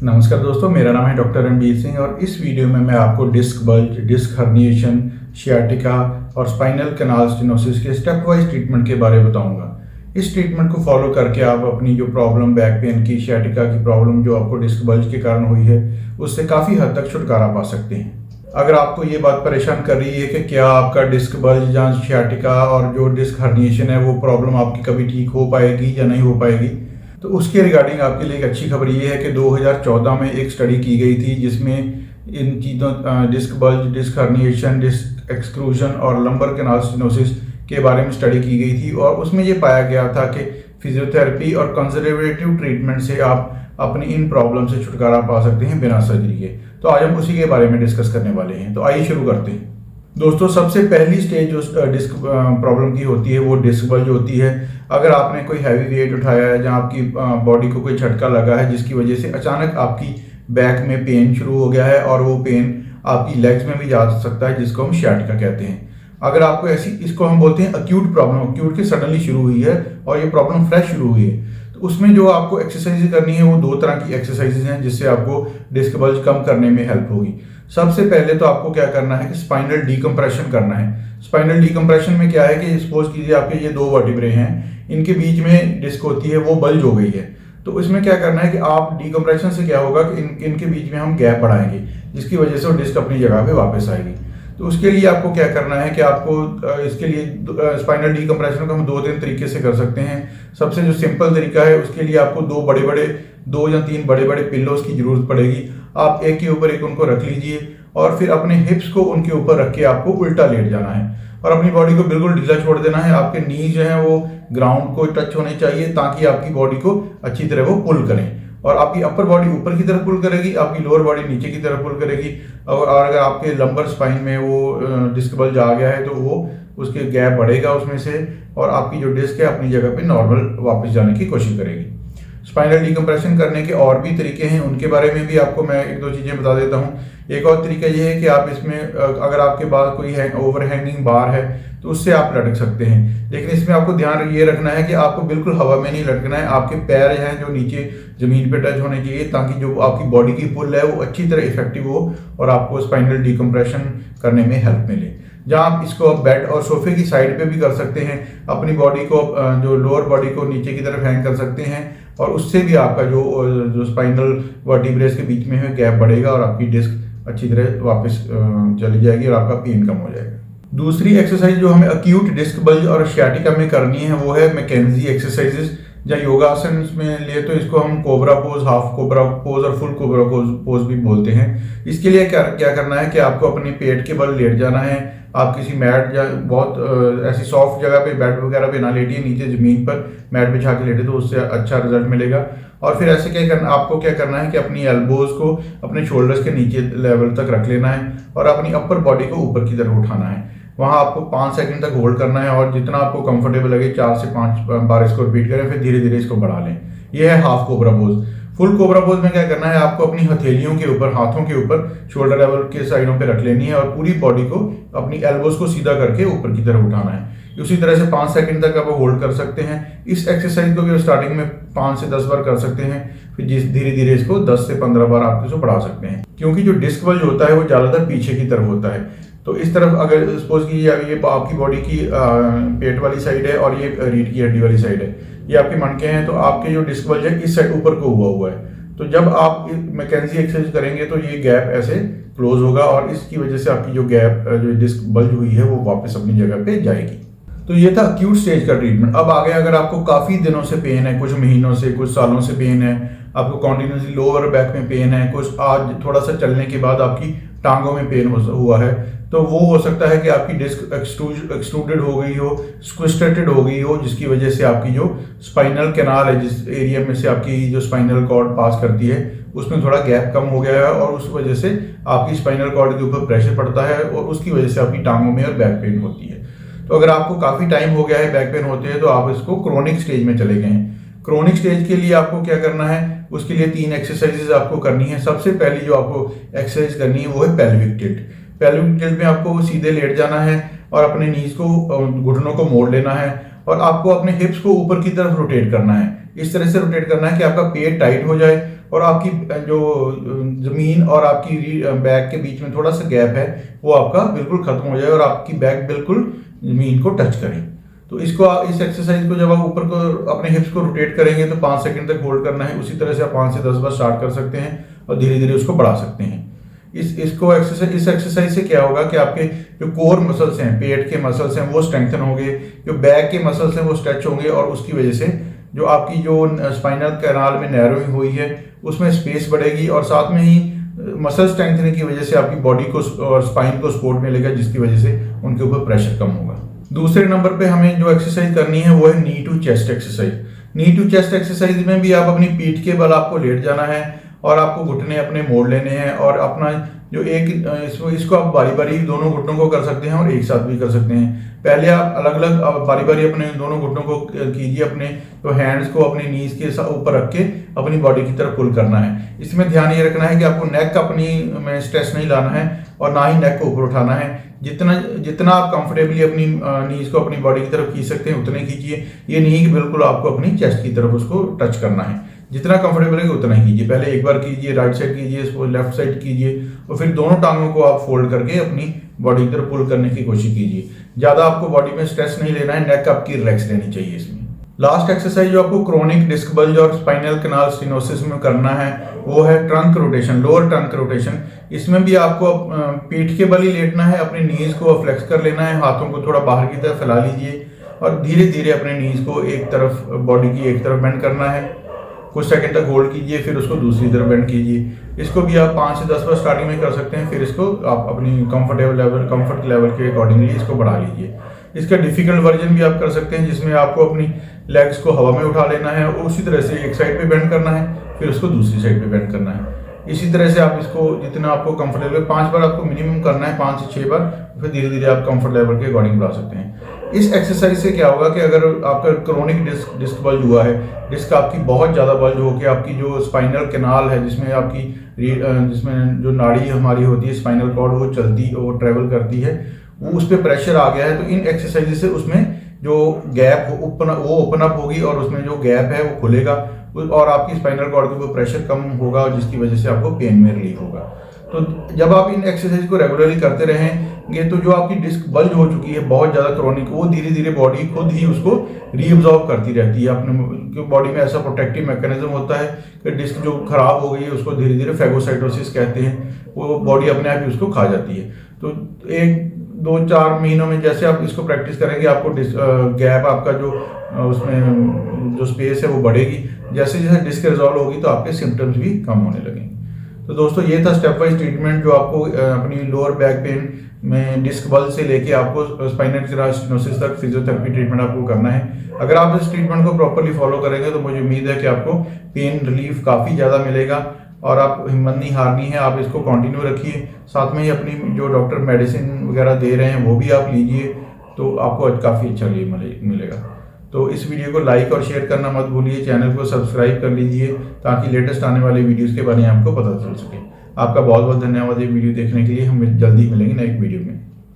नमस्कार दोस्तों, मेरा नाम है डॉक्टर रणबीर सिंह और इस वीडियो में मैं आपको disc bulge, disc herniation, sciatica और स्पाइनल कैनाल स्टेनोसिस के स्टेप वाइज ट्रीटमेंट के बारे में बताऊंगा। इस ट्रीटमेंट को फॉलो करके आप अपनी जो प्रॉब्लम बैक पेन की, शियाटिका की प्रॉब्लम जो आपको डिस्क बल्ज के कारण हुई है, उससे काफ़ी हद तक छुटकारा पा सकते हैं। अगर आपको ये बात परेशान कर रही है कि क्या आपका डिस्क बल्ज या शियाटिका और जो डिस्क हर्निएशन है वो प्रॉब्लम आपकी कभी ठीक हो पाएगी या नहीं हो पाएगी, तो उसके रिगार्डिंग आपके लिए एक अच्छी खबर ये है कि 2014 में एक स्टडी की गई थी जिसमें इन चीज़ों disc bulge, disc herniation, disc extrusion और लंबर कैनाल स्टेनोसिस के बारे में स्टडी की गई थी और उसमें ये पाया गया था कि फिजियोथेरेपी और कंजर्वेटिव ट्रीटमेंट से आप अपनी इन प्रॉब्लम से छुटकारा पा सकते हैं बिना सर्जरी के। तो आज हम उसी के बारे में डिस्कस करने वाले हैं। तो आइए शुरू करते हैं। दोस्तों, सबसे पहली स्टेज जो डिस्क प्रॉब्लम की होती है वो डिस्क बल्ज होती है। अगर आपने कोई हैवी वेट उठाया है, जहाँ आपकी बॉडी को कोई झटका लगा है जिसकी वजह से अचानक आपकी बैक में पेन शुरू हो गया है और वो पेन आपकी लेग्स में भी जा सकता है, जिसको हम शियाटिका कहते हैं। अगर आपको इसको हम बोलते हैं अक्यूट प्रॉब्लम, अक्यूट की सडनली शुरू हुई है और ये प्रॉब्लम फ्रेश शुरू हुई है, तो उसमें जो आपको एक्सरसाइज करनी है वो दो तरह की एक्सरसाइजेज हैं जिससे आपको डिस्क बल्ज कम करने में हेल्प होगी। सबसे पहले तो आपको क्या करना है कि स्पाइनल डीकम्प्रेशन करना है। स्पाइनल डीकम्प्रेशन में क्या है कि सपोज कीजिए आपके ये दो वर्टिब्रे हैं, इनके बीच में डिस्क होती है, वो बल्ज हो गई है। तो इसमें क्या करना है कि आप डीकम्प्रेशन से क्या होगा कि इनके बीच में हम गैप बढ़ाएंगे, जिसकी वजह से वो डिस्क अपनी जगह पे वापस आएगी। तो उसके लिए आपको क्या करना है कि आपको इसके लिए स्पाइनल डीकम्प्रेशन को हम दो तीन तरीके से कर सकते हैं। सबसे जो सिंपल तरीका है उसके लिए आपको दो या तीन बड़े बड़े पिल्लोज की जरूरत पड़ेगी। आप एक के ऊपर एक उनको रख लीजिए और फिर अपने हिप्स को उनके ऊपर रख के आपको उल्टा लेट जाना है और अपनी बॉडी को बिल्कुल ढीला छोड़ देना है। आपके नी जो है वो ग्राउंड को टच होने चाहिए ताकि आपकी बॉडी को अच्छी तरह वो पुल करें और आपकी अपर बॉडी ऊपर की तरफ पुल करेगी, आपकी लोअर बॉडी नीचे की तरफ पुल करेगी। और अगर आपके लंबर स्पाइन में वो डिस्क बल्ज आ गया है तो वो उसके गैप बढ़ेगा उसमें से और आपकी जो डिस्क है अपनी जगह पे नॉर्मल वापस जाने की कोशिश करेगी। स्पाइनल डीकम्प्रेशन करने के और भी तरीके हैं, उनके बारे में भी आपको मैं एक दो चीज़ें बता देता हूँ। एक और तरीका ये है कि आप इसमें अगर आपके पास कोई ओवरहैंगिंग बार है तो उससे आप लटक सकते हैं, लेकिन इसमें आपको ध्यान ये रखना है कि आपको बिल्कुल हवा में नहीं लटकना है। आपके पैर हैं जो नीचे जमीन पे टच होने चाहिए ताकि जो आपकी बॉडी की पुल है वो अच्छी तरह इफेक्टिव हो और आपको स्पाइनल डीकम्प्रेशन करने में हेल्प मिले। जहाँ आप इसको बेड और सोफे की साइड पे भी कर सकते हैं, अपनी बॉडी को जो लोअर बॉडी को नीचे की तरफ हैंग कर सकते हैं और उससे भी आपका जो स्पाइनल वर्टिब्रेस के बीच में है गैप बढ़ेगा और आपकी डिस्क अच्छी तरह वापस चली जाएगी और आपका पेन कम हो जाएगा। दूसरी एक्सरसाइज जो हमें अक्यूट डिस्क बल्ज और शियाटिका में करनी है वो है मैकेंजी एक्सरसाइजेज या योगासन में लिए तो इसको हम cobra pose, half cobra pose और फुल कोबरा पोज भी बोलते हैं। इसके लिए क्या करना है कि आपको अपने पेट के बल लेट जाना है। आप किसी मैट या बहुत ऐसी सॉफ्ट जगह पे, बेड वगैरह पे ना लेटिए, नीचे जमीन पर मैट बिछा के लेटे तो उससे अच्छा रिजल्ट मिलेगा। और फिर ऐसे आपको क्या करना है कि अपनी एल्बोज को अपने शोल्डर्स के नीचे लेवल तक रख लेना है और अपनी अपर बॉडी को ऊपर की तरफ उठाना है। वहाँ आपको 5 सेकंड तक होल्ड करना है और जितना आपको कंफर्टेबल लगे 4 से 5 बार इसको रिपीट करें, फिर धीरे धीरे इसको बढ़ा लें। यह है half cobra pose. Full cobra pose में क्या करना है, आपको अपनी हथेलियों के ऊपर, हाथों के ऊपर शोल्डर लेवल के साइडों पे रख लेनी है और पूरी बॉडी को अपनी एल्बोज को सीधा करके ऊपर की तरफ उठाना है। उसी तरह से 5 सेकंड तक आप होल्ड कर सकते हैं। इस एक्सरसाइज को भी स्टार्टिंग में 5 से 10 बार कर सकते हैं, फिर धीरे धीरे इसको 10 से 15 बार आप इसको बढ़ा सकते हैं, क्योंकि जो डिस्क बल्ज होता है वो ज़्यादातर पीछे की तरफ होता है। तो इस तरफ अगर सपोज की ये आपकी बॉडी की पेट वाली साइड है और ये रीढ़ की हड्डी वाली साइड है, ये आपके मणके हैं, तो आपके जो डिस्क बल्ज है इस साइड ऊपर को हुआ है। तो जब आप मैकेंजी एक्सरसाइज करेंगे तो ये गैप ऐसे क्लोज होगा और इसकी वजह से आपकी जो डिस्क बल्ज हुई है वो वापस अपनी जगह पे जाएगी। तो ये था अक्यूट स्टेज का ट्रीटमेंट। अब आगे अगर आपको काफ़ी दिनों से पेन है, कुछ महीनों से, कुछ सालों से पेन है, आपको कॉन्टिन्यूसली लोअर बैक में पेन है, कुछ आज थोड़ा सा चलने के बाद आपकी टांगों में पेन हुआ है, तो वो हो सकता है कि आपकी डिस्क एक्सट्रूडेड हो गई हो, स्क्विस्टेटेड हो गई हो, जिसकी वजह से आपकी जो स्पाइनल कैनाल है, जिस एरिया में से आपकी जो स्पाइनल कॉर्ड पास करती है, उसमें थोड़ा गैप कम हो गया है और उस वजह से आपकी स्पाइनल कॉर्ड के ऊपर प्रेशर पड़ता है और उसकी वजह से आपकी टांगों में और बैक पेन होती है। तो अगर आपको काफ़ी टाइम हो गया है बैक पेन होते हैं तो आप इसको क्रोनिक स्टेज में चले गए हैं। क्रोनिक स्टेज के लिए आपको क्या करना है, उसके लिए 3 एक्सरसाइजेज आपको करनी है। सबसे पहली जो आपको एक्सरसाइज करनी है वो है पेल्विक टिल्ट। पेल्विक टिल्ट में आपको सीधे लेट जाना है और अपने नीज को, घुटनों को मोड़ लेना है और आपको अपने हिप्स को ऊपर की तरफ रोटेट करना है। इस तरह से रोटेट करना है कि आपका पेट टाइट हो जाए और आपकी जो ज़मीन और आपकी बैक के बीच में थोड़ा सा गैप है वो आपका बिल्कुल ख़त्म हो जाए और आपकी बैक बिल्कुल ज़मीन को टच करे। तो इस एक्सरसाइज को जब आप ऊपर को अपने हिप्स को रोटेट करेंगे तो 5 सेकंड तक होल्ड करना है। उसी तरह से आप 5 से 10 बार स्टार्ट कर सकते हैं और धीरे धीरे उसको बढ़ा सकते हैं। इस एक्सरसाइज से क्या होगा कि आपके जो कोर मसल्स हैं, पेट के मसल्स हैं, वो स्ट्रेंथन होंगे, जो बैक के मसल्स हैं वो स्ट्रेच होंगे और उसकी वजह से जो आपकी जो स्पाइनल कैनाल में नैरोइंग हुई है उसमें स्पेस बढ़ेगी और साथ में ही मसल स्ट्रेंथनिंग की वजह से आपकी बॉडी को और स्पाइन को सपोर्ट मिलेगा, जिसकी वजह से उनके ऊपर प्रेशर कम होगा। दूसरे नंबर पे हमें जो एक्सरसाइज करनी है वो है knee to chest exercise. Knee to chest exercise में भी आप अपनी पीठ के बल आपको लेट जाना है और आपको घुटने अपने मोड़ लेने हैं और अपना जो इसको आप बारी बारी दोनों घुटनों को कर सकते हैं और एक साथ भी कर सकते हैं। पहले आप अलग अलग बारी बारी अपने दोनों घुटनों को कीजिए, अपने तो हैंड्स को अपनी नीज के ऊपर रख के अपनी बॉडी की तरफ पुल करना है। इसमें ध्यान ये रखना है कि आपको नेक अपनी में स्ट्रेस नहीं लाना है और ना ही नेक को ऊपर उठाना है। जितना आप कंफर्टेबली अपनी नीज को अपनी बॉडी की तरफ खींच सकते हैं उतने कीजिए। ये नहीं कि बिल्कुल आपको अपनी चेस्ट की तरफ उसको टच करना है, जितना कंफर्टेबल है उतना ही कीजिए। पहले एक बार कीजिए, राइट साइड कीजिए, इसको लेफ्ट साइड कीजिए और फिर दोनों टांगों को आप फोल्ड करके अपनी बॉडी की तरफ पुल करने की कोशिश कीजिए। ज़्यादा आपको बॉडी में स्ट्रेस नहीं लेना है, नेक आपकी रिलैक्स लेनी चाहिए इसमें। लास्ट एक्सरसाइज जो आपको क्रोनिक डिस्क बल्ज और स्पाइनल कैनाल स्टेनोसिस में करना है वो है trunk rotation, lower trunk rotation. इसमें भी आपको पीठ के बल ही लेटना है, अपने नीज को फ्लेक्स कर लेना है, हाथों को थोड़ा बाहर की तरफ फैला लीजिए और धीरे धीरे अपने नीज को एक तरफ, बॉडी की एक तरफ बेंड करना है। कुछ सेकंड तक होल्ड कीजिए, फिर उसको दूसरी तरफ बेंड कीजिए। इसको भी आप 5 से 10 बार स्टार्टिंग में कर सकते हैं, फिर इसको आप अपनी कंफर्ट लेवल के अकॉर्डिंगली इसको बढ़ा लीजिए। इसका डिफिकल्ट वर्जन भी आप कर सकते हैं, जिसमें आपको अपनी लेग्स को हवा में उठा लेना है और उसी तरह से एक साइड पे बेंड करना है, फिर उसको दूसरी साइड पे बेंड करना है। इसी तरह से आप इसको जितना आपको कंफर्टेबल, 5 बार आपको मिनिमम करना है, 5 से 6 बार, फिर धीरे धीरे आप कंफर्ट लेवल के अकॉर्डिंग बढ़ा सकते हैं। इस एक्सरसाइज से क्या होगा कि अगर आपका क्रोनिक डिस्क बल्ज हुआ है, डिस्क आपकी बहुत ज़्यादा बल्ज हो के आपकी जो स्पाइनल कैनाल है जिसमें जो नाड़ी हमारी होती है स्पाइनल कॉर्ड वो चलती और ट्रेवल करती है, वो उस पर प्रेशर आ गया है, तो इन एक्सरसाइज से उसमें जो गैप वो ओपन अप होगी और उसमें जो गैप है वो खुलेगा और आपकी स्पाइनल कॉर्ड के ऊपर प्रेशर कम होगा, जिसकी वजह से आपको पेन में रिलीफ होगा। तो जब आप इन एक्सरसाइज को रेगुलरली करते रहेंगे तो जो आपकी डिस्क बल्ज हो चुकी है बहुत ज़्यादा क्रोनिक, वो धीरे धीरे बॉडी खुद ही उसको रीअब्जॉर्ब करती रहती है। अपने बॉडी में ऐसा प्रोटेक्टिव मैकेनिज्म होता है कि डिस्क जो खराब हो गई है उसको धीरे धीरे फैगोसाइटोसिस कहते हैं, वो बॉडी अपने आप ही उसको खा जाती है। तो 1-2-4 महीनों में जैसे आप इसको प्रैक्टिस करेंगे, आपको गैप आपका जो उसमें जो स्पेस है वो बढ़ेगी। जैसे जैसे डिस्क रिजॉल्व होगी तो आपके सिम्टम्स भी कम होने लगेंगे। तो दोस्तों ये था स्टेप वाइज ट्रीटमेंट जो आपको अपनी लोअर बैक पेन में डिस्क बल्ज से लेके आपको स्पाइनल कैनाल स्टेनोसिस तक फिजियोथेरेपी ट्रीटमेंट आपको करना है। अगर आप इस ट्रीटमेंट को प्रॉपरली फॉलो करेंगे तो मुझे उम्मीद है कि आपको पेन रिलीफ काफ़ी ज़्यादा मिलेगा और आप हिम्मत नहीं हारनी है, आप इसको कंटिन्यू रखिए। साथ में ही अपनी जो डॉक्टर मेडिसिन वगैरह दे रहे हैं वो भी आप लीजिए, तो आपको काफ़ी अच्छा मिलेगा। तो इस वीडियो को लाइक और शेयर करना मत भूलिए, चैनल को सब्सक्राइब कर लीजिए ताकि लेटेस्ट आने वाले वीडियोस के बारे में आपको पता चल सके। आपका बहुत बहुत धन्यवाद ये वीडियो देखने के लिए। हम जल्दी मिलेंगे नए वीडियो में।